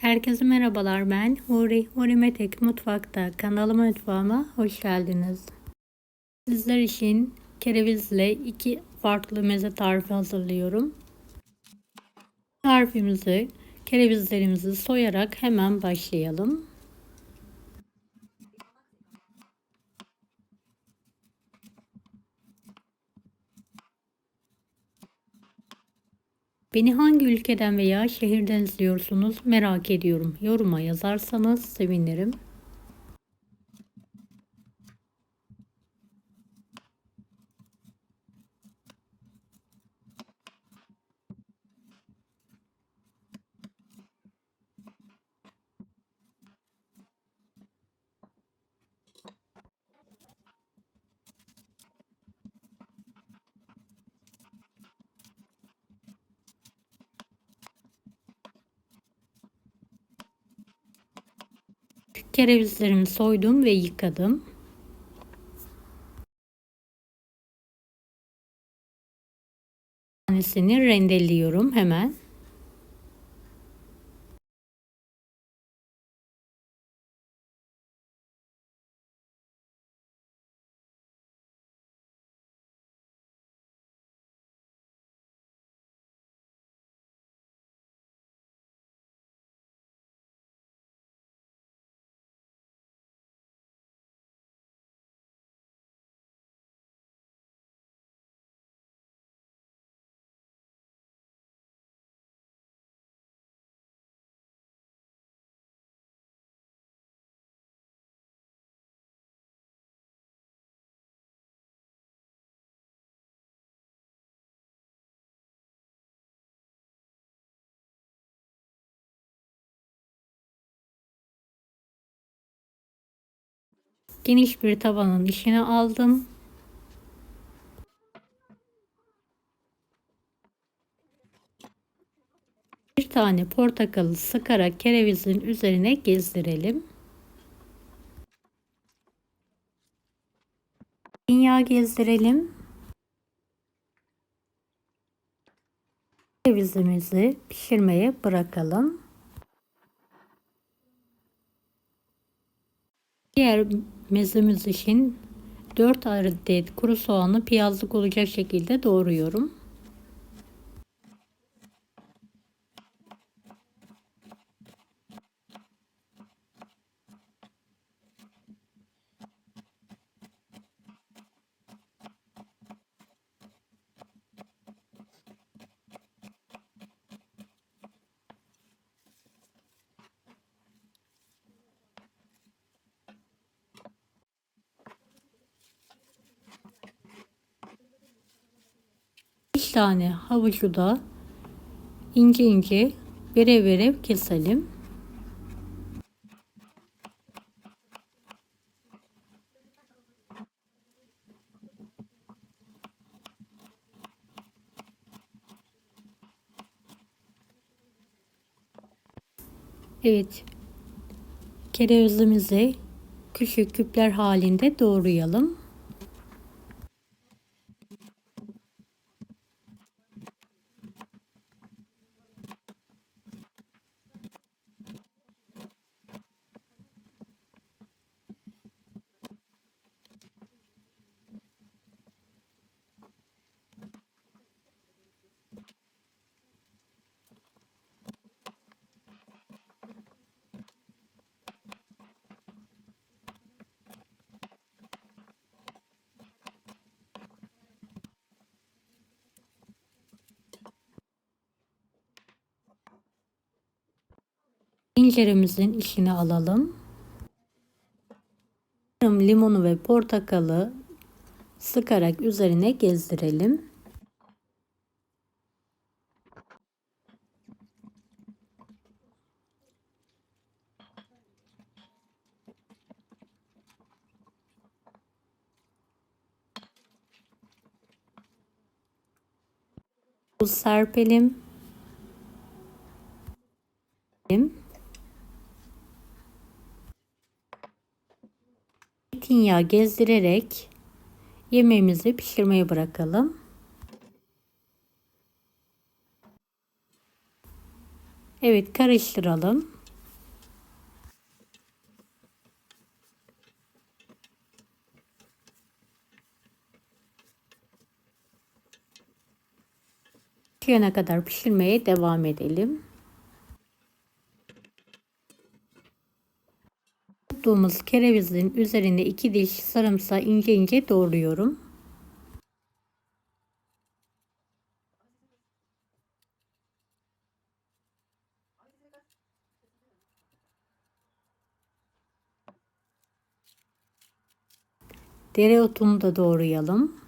Herkese merhabalar, ben Huri Metek Mutfak'ta mutfağıma hoş geldiniz. Sizler için kerevizle iki farklı meze tarifi hazırlıyorum. Tarifimizi, kerevizlerimizi soyarak hemen başlayalım. Beni hangi ülkeden veya şehirden izliyorsunuz merak ediyorum. Yoruma yazarsanız sevinirim. Kerevizlerimi soydum ve yıkadım. Tanesini rendeliyorum hemen. Geniş bir tavanın içine aldım. Bir tane portakalı sıkarak kerevizin üzerine gezdirelim. Zeytinyağı gezdirelim. Kerevizimizi pişirmeye bırakalım. Diğer mezemiz için 4 adet kuru soğanı piyazlık olacak şekilde doğruyorum. Bir tane havucu da ince ince verev keselim. Evet, kerevizimizi küçük küpler halinde doğrayalım. Tenceremizin içine alalım. Limonu ve portakalı sıkarak üzerine gezdirelim. Tuz serpelim. Zeytinyağı gezdirerek yemeğimizi pişirmeye bırakalım. Evet, karıştıralım. yumuşayana kadar pişirmeye devam edelim. Tuttuğumuz kerevizin üzerine 2 diş sarımsağı ince ince doğruyorum. Dereotunu da doğrayalım.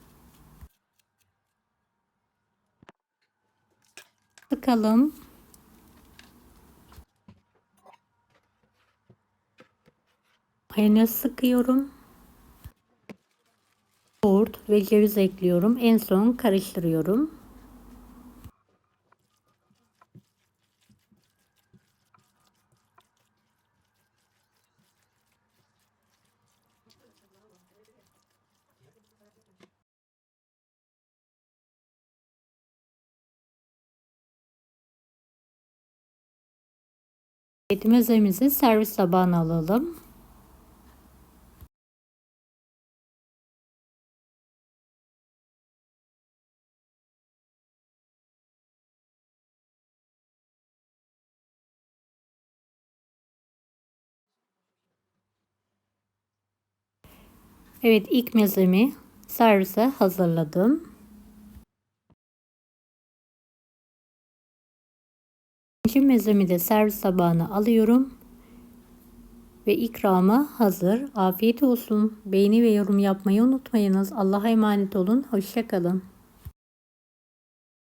Sıkalım. Mayonez sıkıyorum. Yoğurt ve ceviz ekliyorum. En son karıştırıyorum. Evet, mezemizi servis tabağına alalım. Evet, ilk mezemi servise hazırladım. İkinci mezemi de servis tabağına alıyorum. Ve ikramı hazır. Afiyet olsun. Beğeni ve yorum yapmayı unutmayınız. Allah'a emanet olun. Hoşça kalın.